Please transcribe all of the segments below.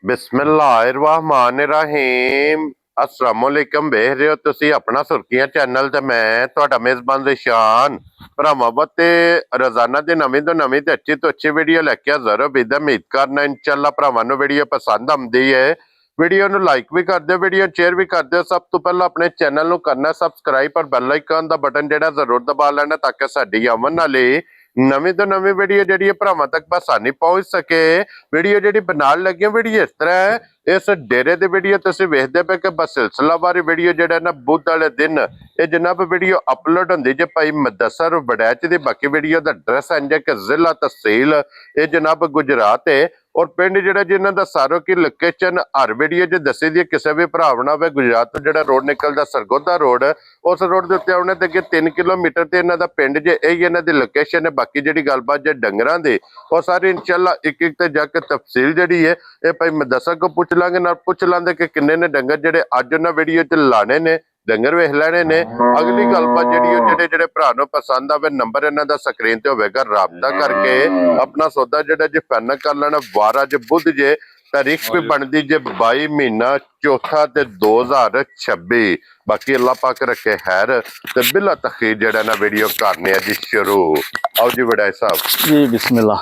बिस्मिल्लाहिर्रहमानिर्रहीम अस्सलामुअलैकुम। देख रहे हो तुसी अपना सुर्खियां चैनल ते मैं तुहाडा मेजबान रिशान भरावां ते रोजाना दी नवीं तो नवीं ते अच्छी वीडियो लेके हाजिर हो। उम्मीद करना इंशाअल्लाह भरावां नूं वीडियो पसंद आउंदी है। वीडियो नूं लाइक भी कर दिओ, वीडियो शेयर भी कर दिओ। सब तो पहला अपने चैनल नूं करना सबसक्राइब और बेल आइकन दा बटन जेड़ा जरूर दबा लेना ताकि साडी आवन वाली नवीं तो नवीं वीडियो जी भरावां तक आसानी पहुंच सके। वीडियो जी बनाने लगी वीडियो इस तरह है, इस डेरे की वीडियो तुसीं वेखदे पे कि बस सिलसिलावार वीडियो जो ना बुध वाले दिन ये जनाब वीडियो अपलोड होंदी जे भाई मुदस्सर वड़ैच दी। बाकी वीडियो का एड्रैस है कि जिला तहसील ये जनाब गुजरात है और पिंड जो जिन्हों का सारो की लोकेशन हर वीडियो च दसी दी। किसी भी भरा होना हो गुजरात तो जो रोड निकलता सरगोधा रोड उस रोड के उत्ते आने अगे 3 किलोमीटर से इन्हों का पिंड जे यही इन्हों की लोकेशन है। बाकी जी गलबात जे डंगरां दी वो सारी इंशाअल्लाह एक एक जाके तफसील जी है ये भाई मुदस्सर को पूछ लांगे ना पूछ लांगे कि किन्ने ने डंगर जेडे अज उन्हें वीडियो च लाने ने डंगर वेख लेने ने। अगली गलबात जी जेडे भरा नूं पसंद आवे नंबर इन्हां दा स्क्रीन ते होवेगा, राबता करके अपना सौदा जेडा जे फाइनल कर लेना। वार अज बुध जे तारीख भी बनती जे 22 महीना चौथा ते 2026। बाकी अल्लाह पाक रखे खैर ते बिला तखीर जेड़ा ना वीडियो करने जी शुरू। आओ जी वड़ाई साहब जी बिस्मिल्लाह।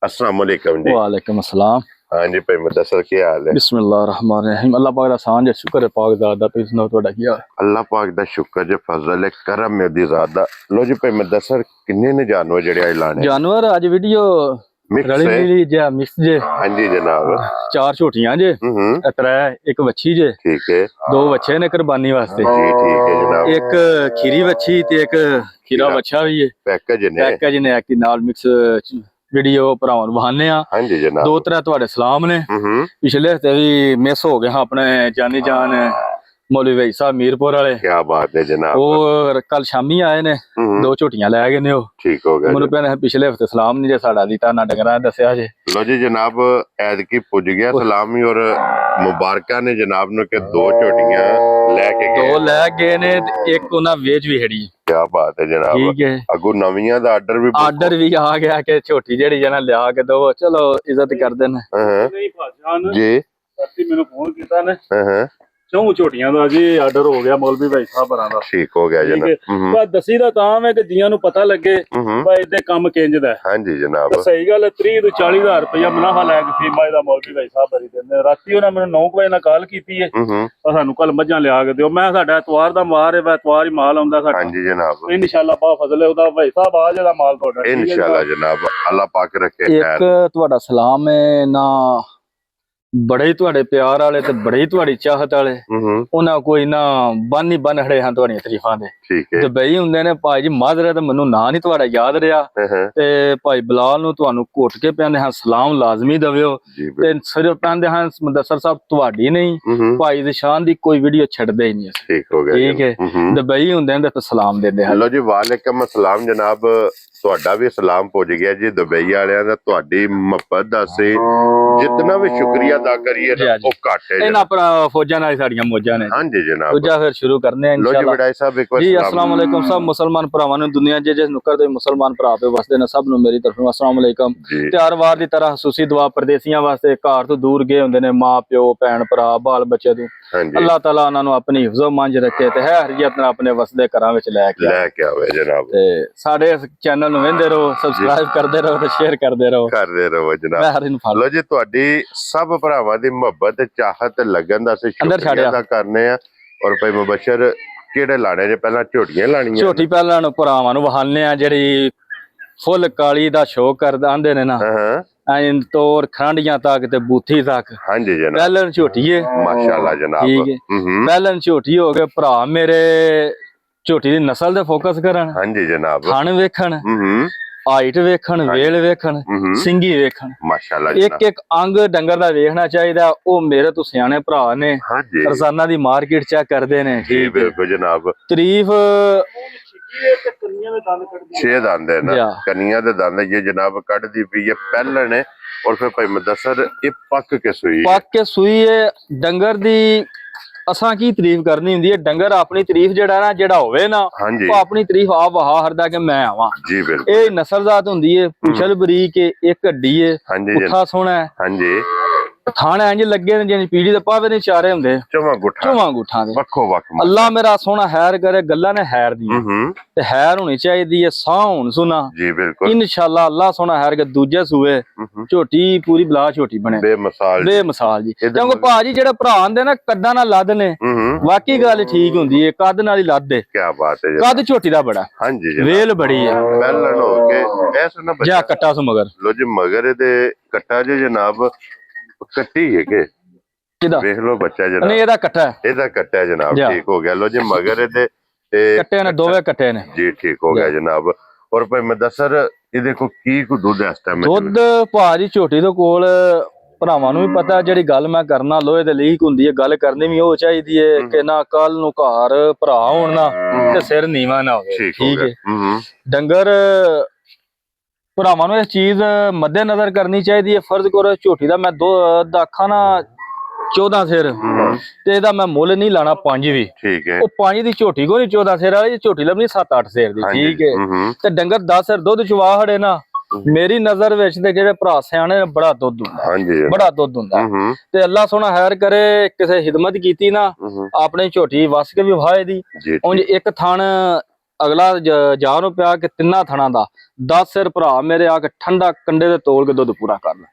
अस्सलाम वालेकुम जी। वालेकुम अस्सलाम। हाँ जी भाई मुदस्सर क्या हाल है? बिस्मिल्लाह रहमान रहीम। अल्लाह पाक दा आसान जे शुक्र है पाक ज़ात दा। तुसीं सुनाओ तुहाडा की हाल? अल्लाह पाक दा शुक्र जे फजल है करम है दी ज़ात दा। लो जी भाई मुदस्सर किन्ने ने जानवर जेड़े आज लाने? जानवर अज वीडियो मिक्स रली है? मिली जे मिक्स जे। हाँ जी जनाब। 4 झोटियां जे, त्रै एक वच्छी जे, ठीक है 2 बच्चे ने कुर्बानी वास्ते जी। ठीक है जनाब। एक खीरी वच्छी ते एक खीरा बच्चा भी है। पैकेज ने पैकेज ने कि नाल मिक्स वीडियो भरावां नूं वहाने आ। हाँ जी जनाब। 2-3 तुहाडे सलाम ने। पिछले हफ्ते भी मिस हो गए हाँ अपने जानी जान मौलवी भाई साहब मीरपुर वाले। क्या बात है जनाब। वो कल शामी आए ने 2 झोटियां लै गए ने। ठीक हो गया। मैनूं कहने पिछले हफ्ते सलाम नहीं जे साडा दिता ना डंगरां दस्या जे। लो जी जनाब ऐदकी पुज गया सलामी और मुबारका ने जनाब नु के 2 झोटियां लेके गए। 2 लै गए ने एक उन्हां वेच भी खड़ी। क्या बात है जनाब। ठीक है अगू नवियां दा आर्डर भी आ गया कि झोटी जेड़ी जना लिया के दो। चलो इज्जत करदे ने जी। मैनूं फोन कीता ने 4 झोटियां दा जी आर्डर हो गया मौलवी भाई साहब भरां दा। ठीक हो गया जनाब। बस दसी दा तां है कि जियां नूं पता लगे भाई इदे काम किंजदा है। हां जी जनाब। सही गल 30 ਤੋਂ 40,000 रुपया मुनाफा लै के फीमा दा मौलवी भाई साहब भरी दिंदे। राती उन्हां मैनूं 9 ਵਜੇ ਨਾਲ ਕਾਲ ਕੀਤੀ है ਸਾਨੂੰ ਕੱਲ ਮੱਝਾਂ ਲਿਆ ਕੇ ਦਿਓ। ਮੈਂ ਸਾਡਾ ਐਤਵਾਰ ਦਾ ਮਾਰ ਹੈ, ਐਤਵਾਰ ਹੀ ਮਾਲ ਆਉਂਦਾ ਸਾਡਾ। हां जी जनाब। इंशाअल्लाह बा फजल है उदा भाई साहब आ जादा माल ਤੁਹਾਡਾ। इंशाअल्लाह जनाब अल्लाह पाक रखे खैर। एक ਤੁਹਾਡਾ सलाम है ना बड़े ही ਤੁਹਾਡੇ प्यार वाले ते बड़े ही ਤੁਹਾਡੀ चाहत वाले ਉਹਨਾਂ ਕੋਈ ਨਾ ਬੰਨ ਖੜੇ ਹਨ ਤੁਹਾਡੀਆਂ ਤਾਰੀਫਾਂ ਦੇ। ਠੀਕ ਹੈ ਦੁਬਈ ਹੁੰਦੇ ਨੇ ਭਾਈ ਜੀ ਮਾਜ਼ਰਤ ਮੈਨੂੰ ਨਾਂ ਨਹੀਂ ਤੁਹਾਡਾ ਯਾਦ ਰਿਹਾ ਤੇ ਭਾਈ ਬਲਾਲ ਨੂੰ ਤੁਹਾਨੂੰ ਘੁੱਟ ਕੇ ਕਹਿੰਦੇ ਹਾਂ ਸਲਾਮ ਲਾਜ਼ਮੀ ਦਵਿਓ ਤੇ ਸਿਰਫ ਕਹਿੰਦੇ ਹਾਂ ਮੁਦੱਸਰ ਸਾਹਿਬ ਤੁਹਾਡੀ ਨਹੀਂ ਭਾਈ ਨਿਸ਼ਾਨ ਦੀ ਕੋਈ ਵੀਡੀਓ ਛੱਡਦੇ ਹੀ ਨਹੀਂ। ਠੀਕ ਹੋ ਗਿਆ। ਠੀਕ ਹੈ ਦੁਬਈ ਹੁੰਦੇ ਨੇ ਤੇ ਸਲਾਮ ਦਿੰਦੇ ਹਨ। ਲੋ ਜੀ ਵਾਲੇਕਮ अस्सलाम जनाब। ਤੁਹਾਡਾ ਵੀ ਸਲਾਮ ਪੁੱਜ ਗਿਆ ਜੀ ਦੁਬਈ ਵਾਲਿਆਂ ਦਾ। ਤੁਹਾਡੀ ਮੁਹੱਬਤ ਦਾ ਅਸੀਂ ਜਿੰਨਾ ਵੀ ਸ਼ੁਕਰੀਆ ਅਦਾ ਕਰੀਏ ਉਹ ਘੱਟ ਹੈ। ਇਹਨਾਂ ਪਰ ਫੌਜਾਂ ਨਾਲ ਸਾਡੀਆਂ ਮੌਜਾਂ ਨੇ। ਹਾਂਜੀ ਜਨਾਬ। ਦੂਜਾ ਫਿਰ ਸ਼ੁਰੂ ਕਰਨੇ ਆ ਲੋ ਜੀ ਵਡਾਈ ਸਾਹਿਬ ਇੱਕ ਵਾਰ ਜੀ अस्सलाम वालेकुम सब मुसलमान ਭਰਾਵਾਂ ਨੂੰ ਦੁਨੀਆ ਜਿਸ ਨੁਕਰ ਤੇ ਮੁਸਲਮਾਨ ਭਰਾ ਪੇ ਵਸਦੇ ਨੇ ਸਭ ਨੂੰ ਮੇਰੀ ਤਰਫੋਂ अस्सलाम वालेकुम। ਤਿਆਰ ਵਾਰ ਦੀ ਤਰ੍ਹਾਂ ਖਸੂਸੀ ਦੁਆ ਪਰਦੇਸੀਆਂ ਵਾਸਤੇ ਘਰ ਤੋਂ ਦੂਰ ਗਏ ਹੁੰਦੇ ਨੇ ਮਾਂ ਪਿਓ ਭੈਣ ਭਰਾ ਬਾਲ ਬੱਚੇ ਤੋਂ ਅੱਲਾਹ ਤਾਲਾ ਉਹਨਾਂ ਨੂੰ ਆਪਣੀ ਹਿਫਜ਼ੋ ਮੰਝ ਰੱਖੇ ਤੇ ਹੈ ਹਰੀਅਤ ਨਾਲ ਆਪਣੇ ਵਸਦੇ ਘਰਾਂ ਵਿੱਚ ਲੈ ਕੇ ਆਵੇ ਜਨਾਬ। ਤੇ ਸਾਡੇ ਚੈਨਲ ਨੂੰ ਵੇਖਦੇ ਰਹੋ, ਸਬਸਕ੍ਰਾਈਬ ਕਰਦੇ ਰਹੋ ਤੇ ਸ਼ੇਅਰ ਕਰਦੇ ਰਹੋ ਜਨਾਬ। ਲੋ ਜੀ ਤੁਹਾਡੀ ਸਭ ਭਰਾਵਾਂ ਦੀ ਮੁਹੱਬਤ ਤੇ ਚਾਹਤ ਲੱਗਣ ਦਾ ਅਸੀਂ ਸ਼ੁਕਰੀਆ ਅਦਾ ਕਰਨੇ ਆ। ਔਰ ਭਾਈ ਮੁਬਸ਼ਰ ਕਿਹੜੇ ਲਾਣੇ ਜੇ ਪਹਿਲਾਂ ਝੋਟੀਆਂ ਲਾਣੀਆਂ? ਝੋਟੀ ਪਹਿਲਾਂ ਨੂੰ ਭਰਾਵਾਂ ਨੂੰ ਵਹਾਨੇ ਆ ਜਿਹੜੀ ਫੁੱਲ ਕਾਲੀ ਦਾ ਸ਼ੌਕ ਕਰਦਾ ਆਂਦੇ ਨੇ ਨਾ ਐਂ ਤੋਰ ਖੰਡੀਆਂ ਤੱਕ ਤੇ ਬੂਥੀ ਤੱਕ। ਹਾਂਜੀ ਜਨਾਬ। ਪਹਿਲਾਂ ਝੋਟੀ ਹੈ ਮਾਸ਼ਾਅੱਲਾ ਜਨਾਬ। ਠੀਕ ਹੈ ਪਹਿਲਾਂ ਝੋਟੀ ਹੋ ਗਏ ਭਰਾ ਮੇਰੇ ਝੋਟੀ ਦੀ ਨਸਲ ਤੇ ਫੋਕਸ ਕਰਨ। ਹਾਂਜੀ ਜਨਾਬ। ਥਣ ਵੇਖਣ ਹਾਈਟ ਵੇਖਣ ਵੇਲ ਵੇਖਣ ਸਿੰਗੀ ਵੇਖਣ ਮਾਸ਼ਾਅੱਲਾ। ਇੱਕ ਅੰਗ ਡੰਗਰ ਦਾ ਵੇਖਣਾ ਚਾਹੀਦਾ। ਉਹ ਮੇਰੇ ਤੋਂ ਸਿਆਣੇ ਭਰਾ ਨੇ ਰੋਜ਼ਾਨਾ ਦੀ ਮਾਰਕੀਟ ਚੈੱਕ ਕਰਦੇ ਨੇ। ਜੀ ਬਿਲਕੁਲ ਜਨਾਬ। ਤਾਰੀਫ 6 ਦੰਦ है ना कनिया दे दंद ये जनाब कट दी पी है पहले ने। और फिर भाई मुदस्सर ये पक के सूई है डंगर दी। असां की तारीफ करनी हुंदी है डंगर अपनी तारीफ जेड़ा ना जेड़ा होवे ना वो अपनी तारीफ आप वहा हरदा कि मैं आवां। जी बिल्कुल। ये नस्लजात हुंदी है पुछल बरीक है एक हड्डी है पुठा सोहना है। हां जी ਥਾਣ ਇੰਜ ਲੱਗੇ ਨੇ ਜਿਵੇਂ ਪੀੜੀ ਦੇ ਪਾਵੇ ਨਹੀਂ ਚਾਰੇ ਹੁੰਦੇ ਚਵਾਂ ਗੁੱਠਾ ਚੋਵਾਂ ਗੁੱਠਾਂ ਦੇ ਵੱਖੋ ਵੱਖ ਅੱਲਾ ਮੇਰਾ ਸੋਹਣਾ ਹੈਰ ਕਰੇ, ਗੱਲਾਂ ਨੇ ਹੈਰ ਦੀ ਤੇ ਹੈਰ ਹੋਣੀ ਚਾਹੀਦੀ ਹੈ, ਸਾਹ ਹੁਣ ਸੁਣਾ ਜੀ ਬਿਲਕੁਲ ਇਨਸ਼ਾਅੱਲਾ। ਅੱਲਾ ਸੋਹਣਾ ਹੈਰ ਕੇ ਦੂਜੇ ਸੂਏ ਝੋਟੀ ਪੂਰੀ ਬਲਾ ਝੋਟੀ ਬਣੇ ਬੇਮਿਸਾਲ ਜੀ। ਕਿਉਂਕਿ ਭਾਜੀ ਜਿਹੜੇ ਭਰਾ ਆਂਦੇ ਨਾ ਕੱਦਾਂ ਨਾਲ ਲੱਦ ਨੇ, ਵਾਕਈ ਗੱਲ ਠੀਕ ਹੁੰਦੀ ਹੈ, ਕੱਦ ਨਾਲ ਹੀ ਲੱਦ ਦੇ। ਕੀ ਬਾਤ ਹੈ, ਕੱਦ ਝੋਟੀ ਦਾ ਬੜਾ ਹਾਂਜੀ ਵੇਲ ਬੜੀ ਹੈ, ਪਹਿਲਣ ਹੋ ਕੇ ਐਸ ਨਾ ਜਾ ਕੱਟਾ ਸੋ ਮਗਰ ਲੋ ਜੀ, ਮਗਰ ਇਹਦੇ ਕੱਟਾ ਜੀ ਜਨਾਬ ਕੱਟੀ ਹੈ ਕਿ ਕਿਹਦਾ ਵੇਖ ਲੋ ਬੱਚਾ ਜਨਾਬ, ਨਹੀਂ ਇਹਦਾ ਕੱਟਾ ਇਹਦਾ ਕੱਟਾ ਜਨਾਬ, ਠੀਕ ਹੋ ਗਿਆ। ਲੋ ਜੀ ਮਗਰ ਇਹਦੇ ਤੇ ਕੱਟੇ ਨੇ, ਦੋਵੇਂ ਕੱਟੇ ਨੇ ਜੀ, ਠੀਕ ਹੋ ਗਿਆ ਜਨਾਬ। ਔਰ ਭਾਈ ਮੁਦੱਸਰ ਇਹਦੇ ਕੋ ਕੀ ਕੋ ਦੁੱਧ ਇਸ ਟਾਈਮ ਦੁੱਧ ਭਾਜੀ ਝੋਟੀ ਦੇ ਕੋਲ ਭਰਾਵਾਂ ਨੂੰ ਵੀ ਪਤਾ, ਜਿਹੜੀ ਗੱਲ ਮੈਂ ਕਰਨਾ ਲੋਹੇ ਦੇ ਲੀਕ ਹੁੰਦੀ ਹੈ, ਗੱਲ ਕਰਨੀ ਵੀ ਉਹ ਚਾਹੀਦੀ ਹੈ ਕਿ ਨਾ ਕੱਲ ਨੂੰ ਘਰ ਭਰਾ ਹੋਣ ਨਾ ਤੇ ਸਿਰ ਨੀਵਾ ਨਾ ਹੋਵੇ। ਠੀਕ ਹੈ, ਡੰਗਰ ਭਰਾਵਾਂ ਨੂੰ ਇਸ ਚੀਜ਼ ਮੱਦੇ ਨਜ਼ਰ ਕਰਨੀ ਚਾਹੀਦੀ ਹੈ। ਫਰਜ਼ ਕਰੋ ਝੋਟੀ ਦਾ ਮੈਂ ਦੁੱਧ ਆਖਾਂ ਨਾ 14 ਸਿਰ ਤੇ ਇਹਦਾ ਮੈਂ ਮੁੱਲ ਨਹੀਂ ਲਾਣਾ 5 ਵੀ, ਠੀਕ ਹੈ। ਉਹ 5 ਦੀ ਝੋਟੀ ਕੋ ਨਹੀਂ 14 ਸਿਰ ਵਾਲੀ ਝੋਟੀ ਲੱਭਣੀ 7-8 ਸਿਰ ਦੀ। ਠੀਕ ਹੈ, ਤੇ ਡੰਗਰ 10 ਸਿਰ ਦੁੱਧ ਚਵਾ ਖੜੇ ਨਾ, ਮੇਰੀ ਨਜ਼ਰ ਵਿੱਚ ਤੇ ਜਿਹੜੇ ਭਰਾ ਸਿਆਣੇ ਨੇ ਬੜਾ ਦੁੱਧ ਹੁੰਦਾ, ਬੜਾ ਦੁੱਧ ਹੁੰਦਾ। ਤੇ ਅੱਲਾ ਸੋਹਣਾ ਹੈਰ ਕਰੇ, ਕਿਸੇ ਹਿਦਮਤ ਕੀਤੀ ਨਾ ਆਪਣੀ ਝੋਟੀ ਵਸ ਕੇ ਵੀ ਵਹਾਏ ਦੀ। ਉਂਝ ਇੱਕ ਥਣ ਅਗਲਾ ਜਾ ਨੂੰ ਪਿਆ ਕਿ ਤਿੰਨਾਂ ਥਣਾਂ ਦਾ 10 ਸਿਰ ਭਰਾ ਮੇਰੇ ਆ ਕੇ ਠੰਡਾ ਕੰਡੇ ਦੇ ਤੋਲ ਕੇ ਦੁੱਧ ਪੂਰਾ ਕਰ ਲੈ।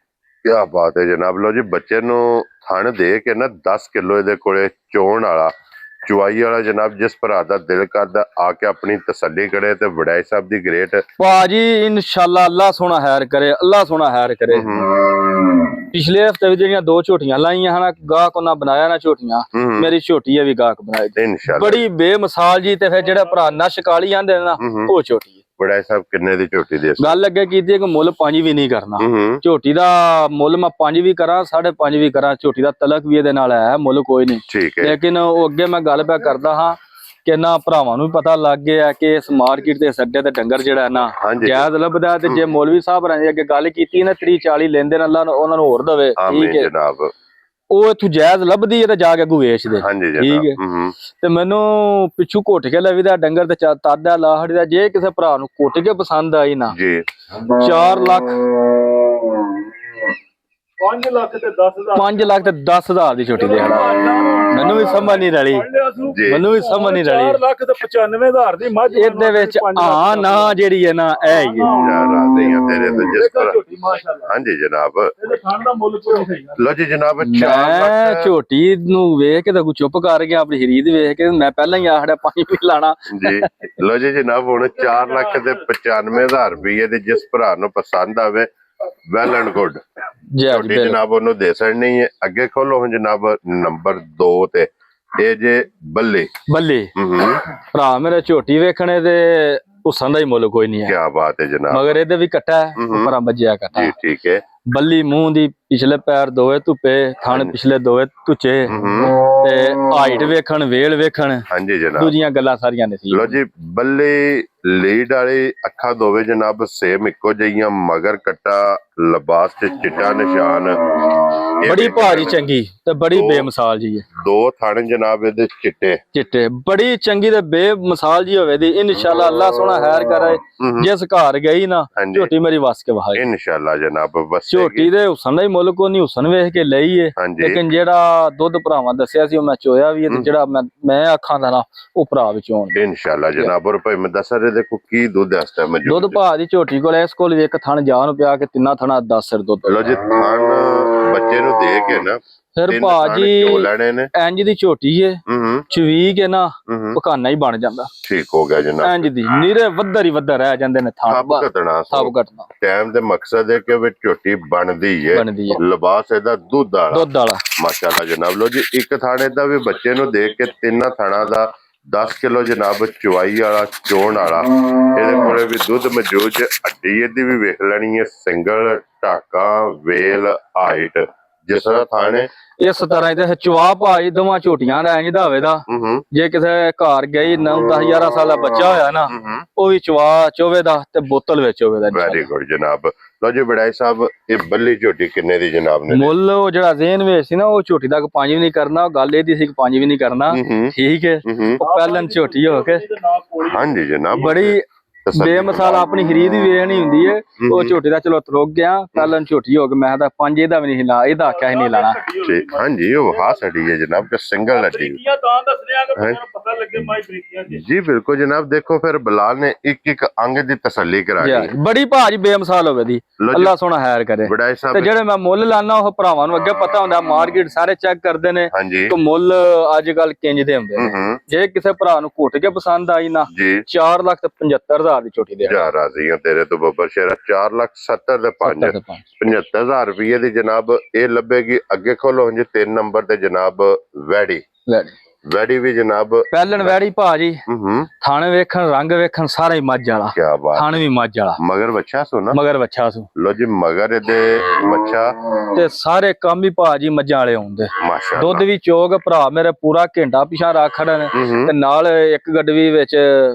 ਕੀ ਬਾਤ ਹੈ ਜਨਾਬ। ਲੋ ਜੀ ਬੱਚੇ ਨੂੰ ਥਣ ਦੇ ਕੇ ਨਾ 10 ਕਿਲੋ ਇਹਦੇ ਕੋਲੇ ਚੋਣ ਵਾਲਾ ਚੁਆਈ ਵਾਲਾ ਜਨਾਬ, ਜਿਸ ਭਰਾ ਦਾ ਦਿਲ ਕਰਦਾ ਆ ਕੇ ਆਪਣੀ ਤਸੱਲੀ ਕਰੇ ਤੇ ਵਡਾਈ ਸਾਹਿਬ ਦੀ ਗ੍ਰੇਟ ਭਾਜੀ ਇਨਸ਼ਾਅੱਲਾ ਅੱਲਾ ਸੋਹਣਾ ਹੈਰ ਕਰੇ, ਅੱਲਾ ਸੋਹਣਾ ਹੈਰ ਕਰੇ। ਪਿਛਲੇ ਹਫਤੇ ਵੀ ਜਿਹੜੀਆਂ 2 ਝੋਟੀਆਂ ਲਾਈਆਂ ਹਨ, ਗਾਹਕ ਉਹਨਾਂ ਬਣਾਇਆ ਨਾ ਝੋਟੀਆਂ, ਮੇਰੀ ਝੋਟੀ ਹੈ ਵੀ ਗਾਹਕ ਬਣਾਈ ਇਨਸ਼ਾਅੱਲਾ, ਬੜੀ ਬੇਮਿਸਾਲ ਜੀ। ਤੇ ਫਿਰ ਜਿਹੜੇ ਭਰਾ ਨਸ਼ ਕਾਲੀ ਆਂਦੇ ਨੇ ਨਾ, ਉਹ ਝੋਟੀ ਵਡਾਈ ਸਾਹਿਬ ਕਿੰਨੇ ਦੀ ਝੋਟੀ ਦੇ ਗੱਲ ਅੱਗੇ ਕੀਤੀ ਕਿ ਮੁੱਲ 5 ਵੀ ਨਹੀਂ ਕਰਨਾ। ਝੋਟੀ ਦਾ ਮੁੱਲ ਮੈਂ 5 ਵੀ ਕਰਾਂ 5.5 ਵੀ ਕਰਾਂ, ਝੋਟੀ ਦਾ ਤਲਕ ਵੀ ਇਹਦੇ ਨਾਲ ਹੈ, ਮੁੱਲ ਕੋਈ ਨਹੀਂ। ਲੇਕਿਨ ਉਹ ਅੱਗੇ ਮੈਂ ਗੱਲ ਪਿਆ ਕਰਦਾ ਹਾਂ ਕਿ ਨਾ ਭਰਾਵਾਂ ਨੂੰ ਵੀ ਪਤਾ ਲੱਗ ਗਿਆ ਕਿ ਇਸ ਮਾਰਕੀਟ ਦੇ ਸੱਡੇ ਤੇ ਡੰਗਰ ਜਿਹੜਾ ਨਾ ਜਾਇਜ਼ ਲੱਭਦਾ। ਤੇ ਜੇ ਮੌਲਵੀ ਸਾਹਿਬ ਰਾਂ ਅੱਗੇ ਗੱਲ ਕੀਤੀ ਨਾ 30-40 ਲੈਂਦੇ ਨੇ, ਅੱਲਾ ਉਹਨਾਂ ਨੂੰ ਹੋਰ ਦਵੇ। ਠੀਕ ਹੈ ਜਨਾਬ, ਉਹ ਇਥੋਂ ਜਾਇਜ਼ ਲੱਭਦੀ ਹੈ ਤੇ ਜਾ ਕੇ ਅੱਗੂ ਵੇਚਦੇ। ਠੀਕ ਹੈ, ਤੇ ਮੈਨੂੰ ਪਿੱਛੂ ਘੁੱਟ ਕੇ ਲਵੀਦਾ ਡੰਗਰ ਤੇ ਤਾਦਾ ਲਾਹੜੀ ਦਾ। ਜੇ ਕਿਸੇ ਭਰਾ ਨੂੰ ਘੁੱਟ ਕੇ ਪਸੰਦ ਆਈ ਨਾ, 4 ਲੱਖ 5 ਲੱਖ ਤੇ 10,000 ਦੀ ਝੋਟੀ ਦੇ ਮੈਨੂੰ ਵੀ ਸਮਝ ਨਹੀਂ ਰਲੀ, ਮੈਨੂੰ ਵੀ ਸਮਝ ਨਹੀਂ ਰਲੀ। 4 ਲੱਖ ਤੇ 95,000 ਦੀ ਮੱਝ ਇਹਦੇ ਵਿੱਚ ਆ ਨਾ ਜਿਹੜੀ ਹੈ ਨਾ ਇਹ ਹੀ ਹਾਂਜੀ ਜਨਾਬ। ਲੋ ਜੀ ਜਨਾਬ, ਮੈਂ ਝੋਟੀ ਨੂੰ ਵੇਖ ਕੇ ਤਾਂ ਚੁੱਪ ਕਰ ਗਿਆ, ਆਪਣੀ ਹਰੀਦ ਵੇਖ ਕੇ ਮੈਂ ਪਹਿਲਾਂ ਹੀ ਆਖੜਿਆ 5 ਵੀ ਲਾਣਾ ਜੀ। ਲੋ ਜੀ ਜਨਾਬ, ਹੁਣ 4 ਲੱਖ ਤੇ 95,000 ਰੁਪਏ ਦੇ ਜਿਸ ਭਰਾ ਨੂੰ ਪਸੰਦ ਆਵੇ, ਵੈਲ ਐਂਡ ਗੁੱਡ ਝੋਟੀ ਜਨਾਬ ਉਹਨੂੰ ਦੇ ਸਕਣੀ ਹੈ। ਅੱਗੇ ਖੋਲੋ ਹੁਣ ਜਨਾਬ ਨੰਬਰ 2 ਤੇ ਇਹ ਜੇ ਬੱਲੇ ਭਰਾ ਮੇਰੇ ਝੋਟੀ ਵੇਖਣੇ ਤੇ ਹੁਸਨ ਦਾ ਹੀ ਮੁੱਲ ਕੋਈ ਨਹੀਂ ਹੈ। ਕੀ ਬਾਤ ਹੈ ਜਨਾਬ। ਮਗਰ ਇਹਦੇ ਵੀ ਕੱਟਾ ਹੈ, ਉੱਪਰਾਂ ਵੱਜਿਆ ਕੱਟਾ। ਜੀ ਠੀਕ ਹੈ। ਬੱਲੀ ਮੂੰਹ ਦੀ, ਪਿਛਲੇ ਪੈਰ ਦੋਵੇਂ ਧੁੱਪੇ, ਥਣ ਪਿਛਲੇ ਦੋਵੇਂ ਧੁੱਚੇ, ਤੇ ਹਾਈਟ ਵੇਖਣ, ਵੇਲ ਵੇਖਣ, ਹਾਂਜੀ ਜਨਾਬ, ਦੂਜੀਆਂ ਗੱਲਾਂ ਸਾਰੀਆਂ ਨੇ। ਲੋ ਜੀ ਬੱਲੀ ਲੀਡ ਵਾਲੀ, ਅੱਖਾਂ ਦੋਵੇਂ ਜਨਾਬ ਸੇਮ ਇੱਕੋ ਜਿਹੀਆਂ, ਮਗਰ ਕੱਟਾ, ਲਿਬਾਸ ਤੇ ਚਿੱਟਾ ਨਿਸ਼ਾਨ, ਬੜੀ ਭਾਰੀ ਚੰਗੀ ਤੇ ਬੜੀ ਬੇਮਿਸਾਲ ਜੀ ਹੈ। 2 ਥਣ ਜਨਾਬ ਇਹਦੇ ਚਿੱਟੇ, ਬੜੀ ਚੰਗੀ ਤੇ ਬੇਮਿਸਾਲ ਜੀ ਹੋਵੇ ਦੀ। ਇਨਸ਼ਾਅੱਲਾ ਅੱਲਾ ਸੋਹਣਾ ਹੈਰ ਕਰੇ, ਜਿਸ ਘਰ ਗਈ ਨਾ ਝੋਟੀ ਮੇਰੀ ਵਸ ਕੇ ਵਹਾਈ ਇਨਸ਼ਾਅੱਲਾ ਜਨਾਬ। ਬਸ ਝੋਟੀ ਦੇ ਹੁਸਨ ਦਾ ਹੀ ਮੁੱਲ ਕੋ ਨਹੀਂ, ਹੁਸਨ ਵੇਖ ਕੇ ਲਈ ਏ। ਲੇਕਿਨ ਜਿਹੜਾ ਦੁੱਧ ਭਰਾਵਾਂ ਦੱਸਿਆ ਸੀ ਉਹ ਮੈਂ ਚੋਇਆ ਵੀ ਹੈ, ਤੇ ਜਿਹੜਾ ਮੈਂ ਅੱਖਾਂ ਦਾ ਨਾ ਉਹ ਭਰਾ ਵਿੱਚੋਂ ਇਨਸ਼ਾਅੱਲਾ ਜਨਾਬ। ਔਰ ਭਾਈ ਮੈਂ ਦੱਸ ਰਿਹਾ ਦੇਖੋ ਕੀ ਦੁੱਧ ਇਸ ਟਾਈਮ ਦੁੱਧ ਭਾ ਦੀ ਝੋਟੀ ਕੋਲ, ਇਸ ਕੋਲ ਇੱਕ ਥਣ ਜਾਨ ਪਿਆ ਕੇ ਤਿੰਨਾਂ ਥਣਾ 10 ਸਿਰ ਦੁੱਧ। ਲੋ ਜੀ ਥਣ ਬੱਚੇ ਨੂੰ ਦੇ ਕੇ ਨਾ ਫਿਰ ਭਾਜੀ ਇੰਜ ਦੀ ਝੋਟੀ ਏ, ਚਵੀ ਕੇ ਨਾ ਪਕਾਨਾ ਹੀ ਬਣ ਜਾਂਦਾ। ਠੀਕ ਹੋ ਗਿਆ ਜਨਾਬ। ਇੰਜ ਦੀ ਨੀਰੇ ਵੱਧਰ ਹੀ ਵੱਧਰ ਰਹਿ ਜਾਂਦੇ ਨੇ ਥਾਂ ਸਭ ਘਟਣਾ। ਟਾਈਮ ਦੇ ਮਕਸਦ ਹੈ ਕਿ ਵੀ ਝੋਟੀ ਬਣਦੀ ਹੈ, ਲਿਬਾਸ ਇਹਦਾ ਦੁੱਧ ਵਾਲਾ ਮਾਸ਼ਾਅੱਲਾ ਜਨਾਬ। ਲੋ ਜੀ ਇੱਕ ਥਾਣੇ ਦਾ ਵੀ ਬੱਚੇ ਨੂੰ ਦੇਖ ਕੇ ਤਿੰਨਾਂ ਥਾਣਾ ਦਾ 10 ਕਿਲੋ ਜਨਾਬ ਚੁਆਈ ਵਾਲਾ, ਚੋਣ ਵਾਲਾ। ਇਹਦੇ ਕੋਲੇ ਵੀ ਦੁੱਧ ਮੌਜੂਦ, ਹੱਡੀ ਇਹਦੀ ਵੀ ਵੇਖ ਲੈਣੀ ਹੈ, ਸਿੰਗਲ ਢਾਕਾ, ਵੇਲ, ਹਾਈਟ, ਜਿਸ ਤਰ੍ਹਾਂ ਥਾਣੇ ਇਸ ਤਰ੍ਹਾਂ ਤੇ ਚਵਾ ਭਾਈ ਦੋਵਾਂ ਝੋਟੀਆਂ ਦਾ ਇੰਜ ਦਾ ਹੋਵੇ ਦਾ। ਜੇ ਕਿਸੇ ਘਰ ਗਈ 9-10-11 ਸਾਲਾ ਬੱਚਾ ਹੋਇਆ ਨਾ, ਉਹ ਵੀ ਚਵਾ ਚੋਵੇ ਦਾ ਤੇ ਬੋਤਲ ਵਿੱਚ ਹੋਵੇ ਦਾ। ਵੈਰੀ ਗੁੱਡ ਜਨਾਬ। ਲੋ ਜੀ ਵਡਾਈ ਸਾਹਿਬ, ਇਹ ਬੱਲੀ ਝੋਟੀ ਕਿੰਨੇ ਦੀ ਜਨਾਬ ਨੇ? ਮੁੱਲ ਉਹ ਜਿਹੜਾ ਜ਼ੇਨ ਵਿੱਚ ਸੀ ਨਾ, ਉਹ ਝੋਟੀ ਤੱਕ 5 ਵੀ ਨਹੀਂ ਕਰਨਾ, ਗੱਲ ਇਹਦੀ ਸੀ ਕਿ 5 ਵੀ ਨਹੀਂ ਕਰਨਾ। ਠੀਕ ਹੈ, ਉਹ ਪਹਿਲਾਂ ਝੋਟੀ ਹੋ ਕੇ ਹਾਂਜੀ ਜਨਾਬ ਬੜੀ ਤਸੱਲੀ ਬੇਮਿਸਾਲ ਆਪਣੀ ਖਰੀਦ ਵੀ ਵੇਖਣੀ ਹੁੰਦੀ ਏ। ਉਹ ਝੋਟੀ ਦਾ ਚਲੋ ਰੁਕ ਗਿਆ, ਪਹਿਲਾਂ ਝੋਟੀ ਹੋ ਗਈ, ਮੈਂ ਤਾਂ 5 ਇਹਦਾ ਵੀ ਨਹੀਂ ਲਾ, ਇਹਦਾ ਆਖਿਆ ਹੀ ਨਹੀਂ ਲਾਣਾ। ਠੀਕ, ਹਾਂਜੀ ਉਹ ਹਾ ਸੜੀ ਹੈ ਜਨਾਬ ਕਿ ਸਿੰਗਲ ਲੱਡੀ ਬਰੀਕੀਆਂ ਤਾਂ ਦੱਸ ਰਿਹਾ ਕਿ ਬੰਦੇ ਨੂੰ ਪਤਾ ਲੱਗੇ ਮਾਈ ਬਰੀਕੀਆਂ ਦੀ। ਜੀ ਬਿਲਕੁਲ ਜਨਾਬ। ਦੇਖੋ ਫਿਰ ਬਲਾਲ ਨੇ ਇੱਕ ਇੱਕ ਅੰਗ ਦੀ ਤਸੱਲੀ ਕਰਾਣੀ। ਬੜੀ ਭਾਜ ਬੇਮਿਸਾਲ ਹੋਵੇ ਦੀ, ਅੱਲਾ ਸੋਹਣਾ ਹੈਰ ਕਰੇ। ਬੜਾਈ ਸਾਹਿਬ ਤੇ ਜਿਹੜੇ ਮੈਂ ਮੁੱਲ ਲਾਣਾ ਉਹ ਭਰਾਵਾਂ ਨੂੰ ਅੱਗੇ ਪਤਾ ਹੁੰਦਾ, ਮਾਰਕੀਟ ਸਾਰੇ ਚੈੱਕ ਕਰਦੇ ਨੇ ਹਾਂਜੀ ਕਿ ਮੁੱਲ ਅੱਜ ਕੱਲ ਕਿੰਜ ਦੇ ਹੁੰਦੇ ਨੇ। ਜੇ ਕਿਸੇ ਭਰਾ ਨੂੰ ਘੁੱਟ ਕੇ ਪਸੰਦ ਆਈ ਨਾ, ਜੀ 4,75,000 ਦੀ ਝੋਟੀ ਦੇ ਜਾ ਰਾਜ਼ੀਆਂ ਤੇਰੇ ਤੋਂ ਬੱਬਰ ਸ਼ੇਰਾ। 4,70,000 ਦੇ 5 75,000 ਰੁਪਏ ਦੀ ਜਨਾਬ ਇਹ ਲੱਭੇਗੀ। ਅੱਗੇ ਖੋਲੋ ਜੀ 3 ਨੰਬਰ ਤੇ ਜਨਾਬ ਵੈੜੀ ਵੀ ਜਨਾਬ ਪਹਿਲਣ ਵੈੜੀ ਭਾਜੀ। ਥਣ ਵੇਖਣ, ਰੰਗ ਵੇਖਣ, ਸਾਰਾ ਹੀ ਮੱਝ ਵਾਲਾ। ਕੀ ਬਾਤ। ਥਣ ਵੀ ਮੱਝ ਵਾਲਾ, ਮਗਰ ਬੱਚਾ ਸੋਨਾ, ਮਗਰ ਬੱਚਾ ਸੂ। ਲੋ ਜੀ ਮਗਰ ਇਹਦੇ ਬੱਚਾ ਤੇ ਸਾਰੇ ਕੰਮ ਹੀ ਭਾਜੀ ਮੱਝਾਂ ਵਾਲੇ ਹੁੰਦੇ। ਮਾਸ਼ਾਅੱਲਾ। ਦੁੱਧ ਵੀ ਚੋਗ ਭਰਾ ਮੇਰੇ ਪੂਰਾ ਘੰਟਾ ਪਿਛਾ ਰੱਖ ਖੜਨ ਤੇ ਨਾਲ ਇੱਕ ਗੱਡਵੀ ਵਿੱਚ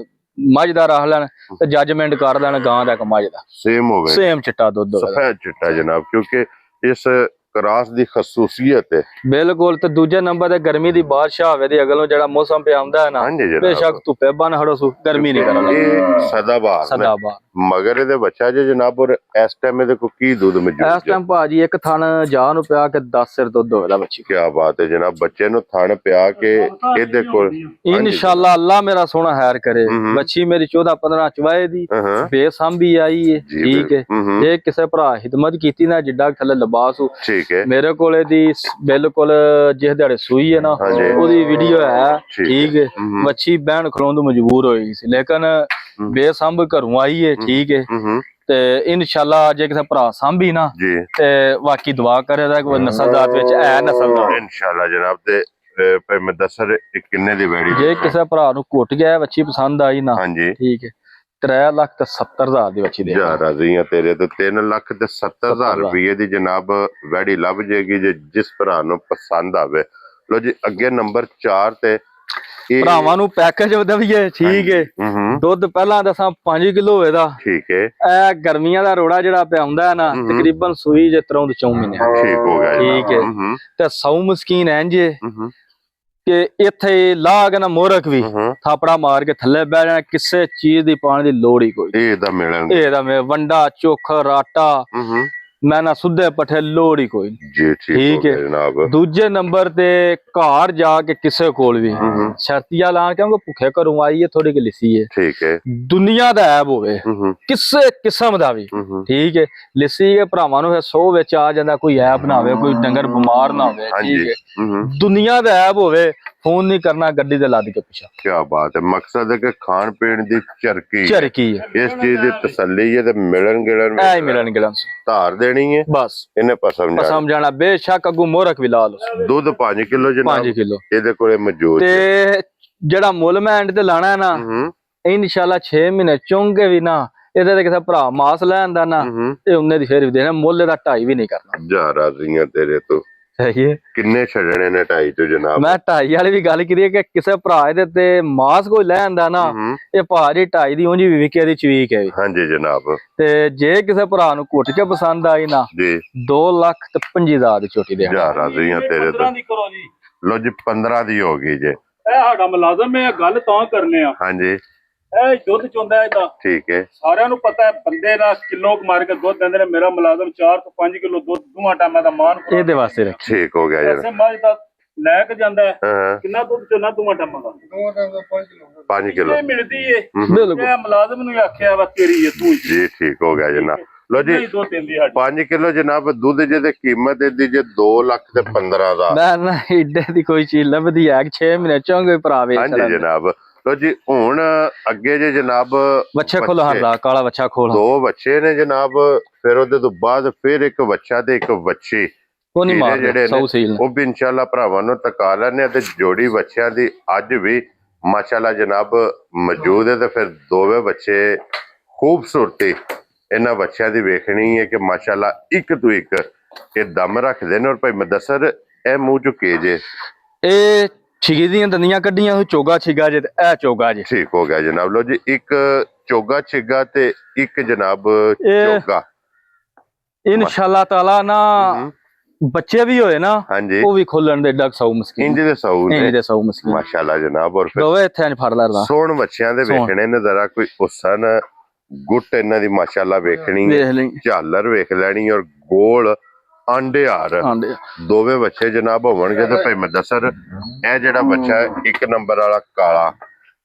ਮੱਝ ਦਾ ਰੱਖ ਲੈਣ ਤੇ ਜੱਜਮੈਂਟ ਕਰ ਦੇਣ ਗਾਂ ਦਾ, ਮੱਝ ਦਾ ਸੇਮ ਹੋਵੇ, ਸੇਮ ਚਿੱਟਾ ਦੁੱਧ ਹੋਵੇ, ਸਫੈਦ ਚਿੱਟਾ ਜਨਾਬ। ਕਿਉਂਕਿ ਇਸ ਕਰਾਸ ਦੀ ਖਸੂਸੀਅਤ ਹੈ ਬਿਲਕੁਲ। ਤੇ ਦੂਜੇ ਨੰਬਰ ਤੇ ਗਰਮੀ ਦੀ ਬਾਦਸ਼ਾਹ ਹੋਵੇ ਦੀ ਅਗਲੋਂ ਜਿਹੜਾ ਮੌਸਮ ਪਿਆ ਹੁੰਦਾ ਹੈ ਨਾ, ਹਾਂਜੀ ਜਨਾਬ। ਬੇਸ਼ੱਕ ਧੁੱਪੇ ਬਨ ਹੜੋ ਸੂ ਗਰਮੀ ਨਹੀਂ ਕਰਦਾ। ਇਹ ਸਦਾਬਹਾਰ ਨੇ। ਸਦਾਬਹਾਰ ਮਗਰ ਇਹਦੇ ਬੱਚਾ ਜੇ ਜਨਾਬ। ਔਰ ਇਸ ਟਾਈਮ ਇਹਦੇ ਕੋ ਕੀ ਦੁੱਧ ਮੌਜੂਦ ਇਸ ਟਾਈਮ ਭਾਜੀ ਇੱਕ ਥਣ ਜਾ ਨੂੰ ਪਿਆ ਕੇ 10 ਸਿਰ ਦੁੱਧ ਹੋਵੇਗਾ ਬੱਚੀ। ਕੀ ਬਾਤ ਹੈ ਜਨਾਬ। ਬੱਚੇ ਨੂੰ ਥਣ ਪਿਆ ਕੇ ਇਹਦੇ ਕੋਲ ਇਨਸ਼ਾਅੱਲਾ ਅੱਲਾ ਮੇਰਾ ਸੋਹਣਾ ਹੈਰ ਕਰੇ। ਬੱਚੀ ਮੇਰੀ 14-15 ਚਵਾਏ ਦੀ ਬੇਸਾਂਭੀ ਆਈ ਹੈ। ਠੀਕ ਹੈ। ਜੇ ਕਿਸੇ ਭਰਾ ਖਿਦਮਤ ਕੀਤੀ ਨਾ, ਜਿੱਡਾ ਥੱਲੇ ਲਿਬਾਸ ਹੋ, ਠੀਕ ਹੈ। ਮੇਰੇ ਕੋਲੇ ਦੀ ਬਿਲਕੁਲ ਜਿਸ ਦਿਹਾੜੇ ਸੂਈ ਹੈ ਨਾ, ਉਹਦੀ ਵੀਡੀਓ ਹੈ। ਠੀਕ ਹੈ। ਮੱਛੀ ਬਹਿਣ ਖਲੋਣ ਤੋਂ ਮਜਬੂਰ ਹੋਈ ਸੀ, ਲੇਕਿਨ ਬੇਸਾਂਭ ਘਰੋਂ ਆਈ ਹੈ। ਠੀਕ ਹੈ। ਤੇ ਇਨਸ਼ਾਅੱਲਾ ਜੇ ਕਿਸੇ ਭਰਾ ਸਾਂਭੀ ਨਾ ਤੇ ਬਾਕੀ ਦੁਆ ਕਰੇ ਦਾ ਕੋਈ ਨਸਲਜ਼ਾਤ ਵਿੱਚ ਹੈ ਨਸਲਦਾਰ ਇਨਸ਼ਾਅੱਲਾ ਜਨਾਬ। ਤੇ ਭਾਈ ਮੈਂ ਦੱਸਰ ਕਿੰਨੇ ਦੀ ਵੈੜੀ ਜੇ ਕਿਸੇ ਭਰਾ ਨੂੰ ਘੁੱਟ ਗਿਆ, ਬੱਚੀ ਪਸੰਦ ਆਈ ਨਾ, ਹਾਂਜੀ ਠੀਕ ਹੈ, 3,70,000 ਦੀ ਬੱਚੀ ਦੇ ਜਾ ਰਾਜ਼ੀਆਂ ਤੇਰੇ ਤੋਂ। 3,70,000 ਰੁਪਏ ਦੀ ਜਨਾਬ ਵੈੜੀ ਲੱਭ ਜੇਗੀ ਜੇ ਜਿਸ ਭਰਾ ਨੂੰ ਪਸੰਦ ਆਵੇ। ਲੋ ਜੀ ਅੱਗੇ ਨੰਬਰ 4 ਤੇ ਭਰਾਵਾਂ ਨੂੰ ਪੈਕੇਜ ਵਧੀਆ। ਠੀਕ ਹੈ। ਦੁੱਧ ਪਹਿਲਾਂ ਦੱਸਾਂ 5 ਕਿਲੋ ਹੋਏਦਾ। ਠੀਕ ਹੈ। ਇਹ ਗਰਮੀਆਂ ਦਾ ਰੋੜਾ ਜਿਹੜਾ ਪਿਆ ਹੁੰਦਾ ਹੈ ਨਾ, ਤਕਰੀਬਨ ਸੂਈ ਜੇ 3-4 ਮਹੀਨੇ। ਠੀਕ ਹੋ ਗਿਆ। ਠੀਕ ਹੈ। ਤੇ 100 ਮਸਕੀਨ ਐਂ ਜੇ ਕਿ ਇੱਥੇ ਲਾ ਕੇ ਨਾ ਮੋਰਕ ਵੀ ਥਾਪੜਾ ਮਾਰ ਕੇ ਥੱਲੇ ਬਹਿ ਜਾਣਾ, ਕਿਸੇ ਚੀਜ਼ ਦੀ ਪਾਣ ਦੀ ਲੋੜ ਹੀ ਕੋਈ। ਇਹਦਾ ਮਿਲਣ ਇਹਦਾ ਵੰਡਾ ਚੋਖ ਆਟਾ ਮੈਂ ਨਾ ਸੁੱਧੇ ਪੱਠੇ ਲੋੜ ਹੀ ਕੋਈ। ਜੀ ਠੀਕ ਹੈ ਜਨਾਬ। ਦੂਜੇ ਨੰਬਰ ਤੇ ਘਰ ਜਾ ਕੇ ਕਿਸੇ ਕੋਲ ਵੀ ਸ਼ਰਤੀਆ ਲਾ ਕੇ ਭੁੱਖੇ ਘਰੋਂ ਆਈ ਹੈ, ਥੋੜੀ ਕਿ ਲਿੱਸੀ ਹੈ। ਠੀਕ ਹੈ। ਦੁਨੀਆ ਦਾ ਐਬ ਹੋਵੇ ਕਿਸੇ ਕਿਸਮ ਦਾ ਵੀ। ਠੀਕ ਹੈ। ਲਿੱਸੀ ਕੇ ਭਰਾਵਾਂ ਨੂੰ 100 ਵਿੱਚ ਆ ਜਾਂਦਾ, ਕੋਈ ਐਬ ਨਾ ਹੋਵੇ, ਕੋਈ ਡੰਗਰ ਬਿਮਾਰ ਨਾ ਹੋਵੇ। ਠੀਕ ਹੈ। ਦੁਨੀਆ ਦਾ ਐਬ ਹੋਵੇ, ਫੋਨ ਨਹੀਂ ਕਰਨਾ, ਗੱਡੀ ਦੇ ਲੱਦ ਕੇ ਪਿੱਛਾ। ਕੀ ਬਾਤ ਹੈ। ਮਕਸਦ ਹੈ ਕਿ ਖਾਣ ਪੀਣ ਦੀ ਝਰਕੀ ਹੈ। ਇਸ ਚੀਜ਼ ਦੀ ਤਸੱਲੀ ਹੈ ਤੇ ਮਿਲਣ ਗਿਲਣ ਧਾਰ ਦੇਣੀ ਹੈ ਬਸ। ਇਹਨੇ ਪਸਮ ਜਾਣਾ ਬੇਸ਼ੱਕ ਅੱਗੂ ਮੋਰਕ ਵੀ ਲਾ ਲਓ। ਦੁੱਧ 5 ਕਿਲੋ ਜਨਾਬ 5 ਕਿਲੋ ਇਹਦੇ ਕੋਲੇ ਮੌਜੂਦ। ਤੇ ਜਿਹੜਾ ਮੁੱਲ ਮੈਂ ਐਂਡ ਤੇ ਲਾਣਾ ਹੈ ਨਾ, ਇਨਸ਼ਾਅੱਲਾ 6 ਮਹੀਨੇ ਚੁੰਗੇ ਵੀ ਨਾ ਇਹਦੇ ਤੇ ਕਿਸੇ ਭਰਾ ਮਾਸ ਲੈਣ ਦਾ ਨਾ, ਤੇ ਉਹਨੇ ਦੀ ਫੇਰ ਵੀ ਦੇਣਾ, ਮੁੱਲ ਦਾ 2.5 ਵੀ ਨਹੀਂ ਕਰਨਾ। ਜਾ ਰਾਜ਼ੀਆਂ ਤੇਰੇ ਤੋਂ। ਸਹੀ ਹੈ। ਕਿੰਨੇ ਛੱਡਣੇ ਨੇ 2.5 ਤੋਂ ਜਨਾਬ? ਮੈਂ 2.5 ਵਾਲੀ ਵੀ ਗੱਲ ਕਰੀਏ ਕਿ ਕਿਸੇ ਭਰਾ ਇਹਦੇ ਤੇ ਮਾਸ ਕੋਈ ਲੈ ਆਂਦਾ ਨਾ, ਇਹ ਭਾਜੀ 2.5 ਦੀ ਉਂਝ ਵੀ ਵਿਕੇ ਦੀ ਚਵੀਕ ਹੈ। ਹਾਂਜੀ ਜਨਾਬ। ਤੇ ਜੇ ਕਿਸੇ ਭਰਾ ਨੂੰ ਘੁੱਟ ਕੇ ਪਸੰਦ ਆਈ ਨਾ, ਜੀ 2,25,000 ਦੀ ਛੋਟੀ ਦੇ। ਜਾ ਰਾਜ਼ੀਆਂ ਤੇਰੇ ਤੋਂ। ਲੋ ਜੀ 15 ਦੀ ਹੋ ਗਈ ਜੇ। ਇਹ ਸਾਡਾ ਮੁਲਾਜ਼ਮ ਹੈ, ਗੱਲ ਤਾਂ ਕਰਨੇ ਆ। ਹਾਂਜੀ। ਇਹ ਦੁੱਧ ਚੋਂਦਾ ਇਹਦਾ। ਠੀਕ ਹੈ। ਸਾਰਿਆਂ ਨੂੰ ਪਤਾ ਹੈ, ਬੰਦੇ ਦਾ ਕਿਲੋ ਮਾਰ ਕੇ ਦੁੱਧ ਦਿੰਦੇ ਨੇ। ਮੇਰਾ ਮੁਲਾਜ਼ਮ 4 ਤੋਂ 5 ਕਿਲੋ ਦੁੱਧ ਦੋਵਾਂ ਟਾਈਮਾਂ ਦਾ ਮਾਨ ਇਹਦੇ ਵਾਸਤੇ ਰੱਖ। ਠੀਕ ਹੋ ਗਿਆ ਯਾਰ। ਐਸੇ ਮੱਝ ਦਾ ਲੈ ਕੇ ਜਾਂਦਾ ਹੈ, ਕਿੰਨਾ ਦੁੱਧ ਚੋਣਾ ਦੋਵਾਂ ਟਾਈਮਾਂ ਦਾ? 5 ਕਿਲੋ ਮਿਲਦੀ ਏ। ਇਹ ਮੁਲਾਜ਼ਮ ਨੂੰ ਆਖਿਆ ਵਾ ਤੇਰੀ ਏ ਤੂੰ ਜੀ। ਠੀਕ ਹੋ ਗਿਆ ਜਨਾਬ। ਲੋ ਜੀ 5 ਕਿਲੋ ਜਨਾਬ ਦੁੱਧ ਜਿਹਦੇ ਕੀਮਤ ਇਹਦੀ ਜੇ 2,15,000। ਮੈਂ ਨਾ ਏਡੇ ਦੀ ਕੋਈ ਚੀਜ਼ ਲੱਭਦੀ ਹੈ 6 ਮਹੀਨੇ ਚੋਂਗੇ ਭਰਾ ਵੇਚ। ਹਾਂਜੀ ਜਨਾਬ। ਲੋ ਜੀ ਹੁਣ ਅੱਗੇ ਜੇ ਜਨਾਬ ਬੱਚੇ ਖੋਲ ਹਰਦਾ ਕਾਲਾ ਬੱਚਾ ਖੋਲ। 2 ਬੱਚੇ ਨੇ ਜਨਾਬ। ਫਿਰ ਉਹਦੇ ਤੋਂ ਬਾਅਦ ਫਿਰ ਇੱਕ ਬੱਚਾ ਤੇ ਇੱਕ ਬੱਚੀ। ਉਹ ਨਹੀਂ ਮਾਰ ਜਿਹੜੇ ਸੌ ਸੀਲ ਉਹ ਵੀ ਇਨਸ਼ਾਅੱਲਾ ਭਰਾਵਾਂ ਨੂੰ ਤਕਾ ਲੈਣੇ। ਤੇ ਜੋੜੀ ਬੱਚਿਆਂ ਦੀ ਅੱਜ ਵੀ ਮਾਸ਼ਾਅੱਲਾ ਜਨਾਬ ਮੌਜੂਦ ਹੈ। ਤੇ ਫਿਰ ਦੋਵੇਂ ਬੱਚੇ ਖੂਬਸੂਰਤੀ ਇਹਨਾਂ ਬੱਚਿਆਂ ਦੀ ਵੇਖਣੀ ਹੈ ਕਿ ਮਾਸ਼ਾਅੱਲਾ ਇੱਕ ਤੋਂ ਇੱਕ ਇਹ ਦਮ ਰੱਖਦੇ ਨੇ। ਔਰ ਭਾਈ ਮੁਦੱਸਰ ਇਹ ਮੂੰਹ ਚੁੱਕੇ ਜੇ ਇਹ ਛਿਗੀ ਦੀਆਂ ਦੰਦੀਆਂ ਕੱਢੀਆਂ ਹੋਈ ਚੋਗਾ ਛਿਗਾ ਜੇ, ਤੇ ਇਹ ਚੋਗਾ ਜੇ। ਠੀਕ ਹੋ ਗਿਆ ਜਨਾਬ। ਲੋ ਜੀ ਇੱਕ ਚੋਗਾ ਛਿਗਾ ਤੇ ਇੱਕ ਜਨਾਬ ਚੋਗਾ। ਇਨਸ਼ਾਅੱਲਾ ਤਾਲਾ ਨਾ ਬੱਚੇ ਵੀ ਹੋਏ ਨਾ, ਹਾਂਜੀ, ਉਹ ਵੀ ਖੋਲਣ ਦੇ ਡੱਕ ਸੌ ਮਸਕੀਨ। ਇੰਜ ਦੇ ਸੌ ਨੇ, ਇੰਜ ਦੇ ਸੌ ਮਸਕੀਨ ਮਾਸ਼ਾਅੱਲਾ ਜਨਾਬ। ਔਰ ਫਿਰ ਦੋਵੇਂ ਇੱਥੇ ਫੜ ਲਰਦਾ ਸੋਹਣ ਬੱਚਿਆਂ ਦੇ ਵੇਖਣੇ ਨੇ ਜ਼ਰਾ ਕੋਈ ਹੁਸਨ ਗੁੱਟ ਇਹਨਾਂ ਦੀ ਮਾਸ਼ਾਅੱਲਾ ਵੇਖਣੀ ਵੇਖ ਲਈ ਝਾਲਰ ਵੇਖ ਲੈਣੀ ਔਰ ਗੋਲ ਆਂਡਿਆਰ ਆਂਡੇ ਦੋਵੇਂ ਬੱਚੇ ਜਨਾਬ ਹੋਣਗੇ ਤੇ ਭਾਈ ਮੁਦੱਸਰ ਇਹ ਜਿਹੜਾ ਬੱਚਾ ਹੈ 1 ਨੰਬਰ ਵਾਲਾ ਕਾਲਾ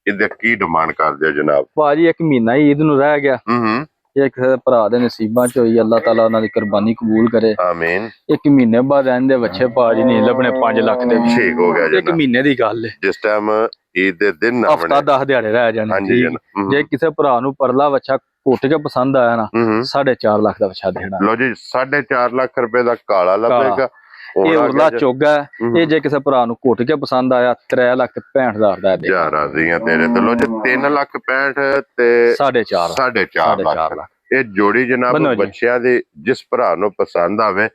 ਇਹਦੇ ਕੀ ਡਿਮਾਂਡ ਕਰਦੇ ਹੋ ਜਨਾਬ? ਭਾਜੀ 1 ਮਹੀਨਾ ਹੀ ਈਦ ਨੂੰ ਰਹਿ ਗਿਆ। ਹੂੰ ਇਹ ਕਿਸੇ ਦੇ ਭਰਾ ਦੇ ਨਸੀਬਾਂ ਚ ਹੋਈ, ਅੱਲਾਹ ਤਾਲਾ ਉਹਨਾਂ ਦੀ ਕੁਰਬਾਨੀ ਕਬੂਲ ਕਰੇ। ਆਮੀਨ। 1 ਮਹੀਨੇ ਬਾਅਦ ਇਹਦੇ ਬੱਚੇ ਭਾਜੀ ਨਹੀਂ ਲੱਭਣੇ 5 ਲੱਖ ਦੇ ਵਿੱਚ। ਠੀਕ ਹੋ ਗਿਆ 1 ਜਨਾਬ। ਮਹੀਨੇ ਦੀ ਗੱਲ ਹੈ, ਜਿਸ ਟਾਈਮ ਈਦ ਦੇ ਦਿਨ ਨਾ ਹਫਤਾ 10 ਦਿਹਾੜੇ ਰਹਿ ਜਾਣੇ। ਹਾਂਜੀ ਠੀਕ। ਜਨਾਬ। ਜੇ ਕਿਸੇ ਭਰਾ ਨੂੰ ਪਰਲਾ ਬੱਚਾ ਘੁੱਟ ਕੇ ਪਸੰਦ ਆਇਆ ਨਾ, ਹੂੰ 4.5 ਲੱਖ ਦਾ ਬੱਚਾ ਦੇਣਾ। ਲੋ ਜੀ 4.5 ਲੱਖ ਰੁਪਏ ਦਾ ਕਾਲਾ ਲੱਭੇਗਾ। ਇਹ ਉਰਲਾ ਚੋਗਾ ਹੈ। ਇਹ ਜੇ ਕਿਸੇ ਭਰਾ ਨੂੰ ਘੁੱਟ ਕੇ ਪਸੰਦ ਆਇਆ 3,65,000 ਦਾ ਦੇ ਜਾ ਰਾਜ਼ੀਆਂ ਤੇਰੇ ਤੇ। ਲੋ ਜੀ 3,65,000 ਤੇ 4.5 4.5 ਲੱਖ ਇਹ ਜੋੜੀ ਜਨਾਬ ਬੰਨੋ ਜੀ। ਬੱਚਿਆਂ ਦੀ ਜਿਸ ਭਰਾ ਨੂੰ ਪਸੰਦ ਆਵੇ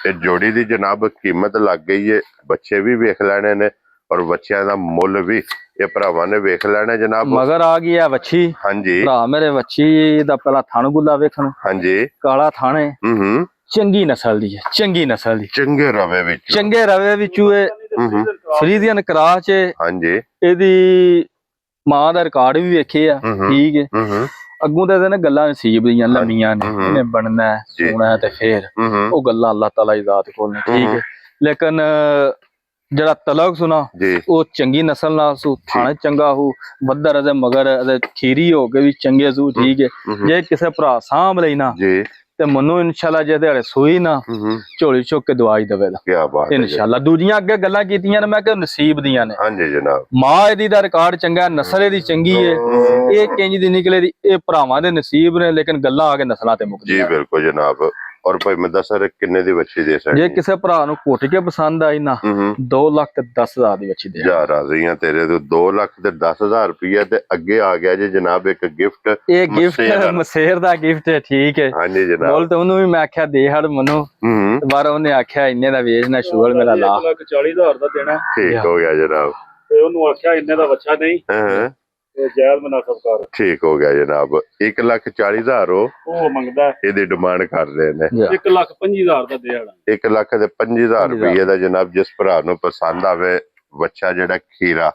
ਇਹ ਜੋੜੀ ਦੀ ਜਨਾਬ ਕੀਮਤ ਲੱਗ ਗਈ ਹੈ। ਬੱਚੇ ਵੀ ਵੇਖ ਲੈਣੇ ਨੇ ਔਰ ਬੱਚਿਆਂ ਦਾ ਮੁੱਲ ਵੀ ਇਹ ਭਰਾਵਾਂ ਨੇ ਵੇਖ ਲੈਣਾ ਜਨਾਬ। ਮਗਰ ਆ ਗਈ ਆ ਵੱਛੀ। ਹਾਂਜੀ ਭਰਾ ਮੇਰੇ ਵੱਛੀ ਦਾ ਪਹਿਲਾਂ ਥਣ ਗੁੱਲਾ ਵੇਖਣ, ਹਾਂਜੀ। ਕਾਲਾ ਥਾਣੇ, ਹੂੰ ਚੰਗੀ ਨਸਲ ਦੀ ਹੈ, ਚੰਗੀ ਨਸਲ ਦੀ, ਚੰਗੇ ਰਵੇ ਵਿੱਚ। ਚੰਗੇ ਰਵੇ ਵਿੱਚੋਂ ਇਹ ਫਰੀਦੀਅਨ ਕਰਾਚ ਹੈ। ਹਾਂਜੀ। ਇਹਦੀ ਮਾਂ ਦਾ ਰਿਕਾਰਡ ਵੀ ਵੇਖੇ ਆ। ਠੀਕ ਹੈ। ਹੂੰ ਅੱਗੋਂ ਤਾਂ ਇਹਦੇ ਨਾਲ ਗੱਲਾਂ ਨਸੀਬ ਦੀਆਂ ਲੰਮੀਆਂ ਨੇ, ਇਹਨੇ ਬਣਨਾ ਹੈ, ਜੀ। ਸੋਣਾ ਹੈ ਤੇ ਫੇਰ ਉਹ ਗੱਲਾਂ ਅੱਲਾਹ ਤਾਲਾ ਦੀ ਜ਼ਾਤ ਕੋਲ ਨੇ। ਠੀਕ ਹੈ। ਲੇਕਿਨ ਜਿਹੜਾ ਤਲਕ ਸੁਣਾ ਜੀ ਉਹ ਚੰਗੀ ਨਸਲ ਨਾਲ ਸੂ, ਥਾਣੇ ਚੰਗਾ ਹੋ, ਬੱਦਰ ਇਹਦੇ ਮਗਰ ਇਹਦੇ ਖੀਰੀ ਹੋ ਕੇ ਵੀ ਚੰਗੇ ਸੂ। ਠੀਕ ਹੈ। ਜੇ ਕਿਸੇ ਭਰਾ ਸਾਂਭ ਲਈ ਨਾ ਜੀ ਤੇ ਮਨੂੰ ਇਨਸ਼ਾਅੱਲਾ ਜੇ ਦਿਹਾੜੇ ਸੋਈ ਨਾ ਝੋਲੀ ਚੁੱਕ ਕੇ ਦਵਾਈ ਦੇਵੇਗਾ ਕੀ ਬਾਤ ਹੈ ਜੀ। ਇਨਸ਼ਾਅੱਲਾ। ਦੂਜੀਆਂ ਅੱਗੇ ਗੱਲਾਂ ਕੀਤੀਆਂ ਨੇ ਮੈਂ ਕਿ ਨਸੀਬ ਦੀਆਂ ਨੇ। ਹਾਂਜੀ ਜਨਾਬ। ਮਾਂ ਇਹਦੀ ਦਾ ਰਿਕਾਰਡ ਚੰਗਾ, ਨਸਲ ਇਹਦੀ ਚੰਗੀ ਹੈ। ਇਹ ਕਿੰਜ ਦੀ ਨਿਕਲੇ ਦੀ ਇਹ ਭਰਾਵਾਂ ਦੇ ਨਸੀਬ ਨੇ, ਲੇਕਿਨ ਗੱਲਾਂ ਆ ਕੇ ਨਸਲਾਂ ਤੇ ਜੀ ਮੁੱਕਦੀਆਂ। ਬਿਲਕੁਲ ਜਨਾਬ। ਔਰ ਭਾਈ ਮੁਦੱਸਰ ਕਿੰਨੇ ਦੀ ਬੱਚੀ ਦੇ ਸਕਦੇ? ਜੇ ਕਿਸੇ ਭਰਾ ਨੂੰ ਘੁੱਟ ਕੇ ਪਸੰਦ ਆਈ ਨਾ 2,10,000 ਦੀ ਬੱਚੀ ਦੇ। ਜਾ ਰਾਜ਼ੀਆਂ ਤੇਰੇ ਤੋਂ 2,10,000 ਰੁਪਏ ਤੇ ਅੱਗੇ ਆ ਗਿਆ ਜੀ ਜਨਾਬ ਇੱਕ ਗਿਫਟ। ਇਹ ਗਿਫਟ ਮਸੇਰ ਦਾ ਗਿਫਟ ਹੈ। ਠੀਕ ਹੈ। ਹਾਂਜੀ ਜਨਾਬ। ਬੋਲ ਤਾਂ ਉਹਨੂੰ ਵੀ ਮੈਂ ਆਖਿਆ ਦੇ ਹੜ ਮਨੂੰ, ਪਰ ਉਹਨੇ ਆਖਿਆ ਇੰਨੇ ਦਾ ਵੇਚਣਾ ਸ਼ੂਗਲ ਮੇਰਾ ਲਾ। 1,40,000 ਦਾ ਦੇਣਾ ਠੀਕ ਹੋ ਗਿਆ ਜਨਾਬ। ਤੇ ਉਹਨੂੰ ਆਖਿਆ ਇੰਨੇ ਦਾ ਬੱਚਾ ਨਹੀਂ ਹਾਂ ਤੇ ਜਾਇਜ਼ ਮੁਨਾਸਬ ਕਰ। ਠੀਕ ਹੋ ਗਿਆ ਜਨਾਬ। 1,40,000 ਉਹ ਮੰਗਦਾ ਇਹਦੀ ਡਿਮਾਂਡ ਕਰ ਰਹੇ ਨੇ। 1,25,000 ਦਾ ਦੇ ਆਣਾ। 1,25,000 ਰੁਪਏ ਦਾ ਜਨਾਬ ਜਿਸ ਭਰਾ ਨੂੰ ਪਸੰਦ ਆਵੇ ਬੱਚਾ ਜਿਹੜਾ ਖੀਰਾ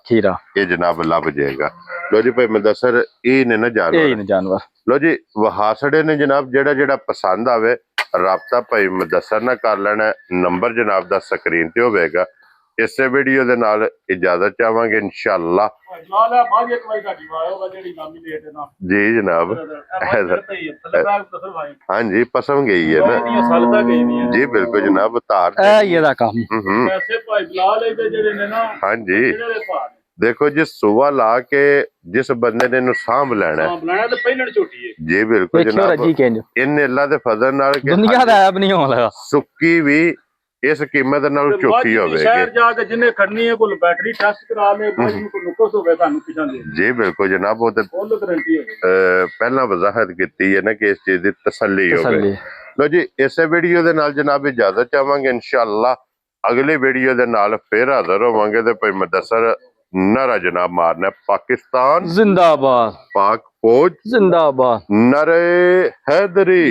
ਇਹ ਜਨਾਬ ਲੱਭ ਜਾਏਗਾ। ਲੋ ਜੀ ਭਾਈ ਮੁਦੱਸਰ ਇਹ ਨੇ ਨਾ ਜਾਨਵਰ। ਲੋ ਜੀ ਵਹਾਸੜੇ ਨੇ ਜਨਾਬ। ਜਿਹੜਾ ਪਸੰਦ ਆਵੇ ਰਾਬਤਾ ਭਾਈ ਮੁਦੱਸਰ ਨਾਲ ਕਰ ਲੈਣਾ। ਨੰਬਰ ਜਨਾਬ ਦਾ ਸਕਰੀਨ ਤੇ ਹੋਵੇਗਾ। ਇਸੇ ਵੀਡੀਓ ਦੇ ਨਾਲ ਇਜਾਜ਼ਤ ਚਾਹਾਂਗੇ ਇਨਸ਼ਾਅੱਲਾ। ਜੀ ਜਨਾਬ। ਹਾਂਜੀ ਪਸਮ ਗਈ ਹੈ ਨਾ ਜੀ। ਬਿਲਕੁਲ ਜਨਾਬ। ਉਤਾਰ ਇਹਦਾ ਕੰਮ ਹਾਂਜੀ। ਦੇਖੋ ਜੀ ਸੁਬਹ ਲਾ ਕੇ ਜਿਸ ਬੰਦੇ ਨੇ ਇਹਨੂੰ ਸਾਂਭ ਲੈਣਾ ਜੀ ਬਿਲਕੁਲ ਜਨਾਬ। ਇਹਨੇ ਅੱਲਾ ਦੇ ਫਜ਼ਲ ਨਾਲ ਦੁਨੀਆ ਦਾ ਐਬ ਨਹੀਂ ਹੋਣ ਲੱਗਾ। ਸੁੱਕੀ ਵੀ ਇਸ ਕੀਮਤ ਨਾਲ ਝੋਟੀ ਹੋਵੇਗੀ। ਸ਼ਹਿਰ ਜਾ ਕੇ ਜਿੰਨੇ ਖੜਨੀ ਹੈ ਕੋਈ ਬੈਟਰੀ ਟੈਸਟ ਕਰਾ ਲੇ, ਕੋਈ ਨੁਕਸ ਹੋਵੇ ਤੁਹਾਨੂੰ ਪਿਛਾਂ ਦੇ। ਜੀ ਬਿਲਕੁਲ ਜਨਾਬ। ਉਹ ਤੇ ਫੁੱਲ ਗਾਰੰਟੀ ਹੈ। ਪਹਿਲਾਂ ਵਜ਼ਾਹਤ ਕੀਤੀ ਹੈ ਨਾ ਕਿ ਇਸ ਚੀਜ਼ ਦੀ ਤਸੱਲੀ ਹੋਵੇ। ਲੋ ਜੀ ਇਸੇ ਵੀਡੀਓ ਦੇ ਨਾਲ ਜਨਾਬ ਇਜਾਜ਼ਤ ਚਾਹਾਂਗੇ ਇਨਸ਼ਾਅੱਲਾ। ਅਗਲੀ ਵੀਡੀਓ ਦੇ ਨਾਲ ਫਿਰ ਹਾਜ਼ਰ ਹੋਵਾਂਗੇ ਤੇ ਭਾਈ ਮੁਦੱਸਰ ਨਾਰਾ ਜਨਾਬ ਮਾਰਨਾ ਪਾਕਿਸਤਾਨ ਜ਼ਿੰਦਾਬਾਦ, ਪਾਕ ਫੌਜ ਜ਼ਿੰਦਾਬਾਦ, ਨਾਰੇ हैदरी।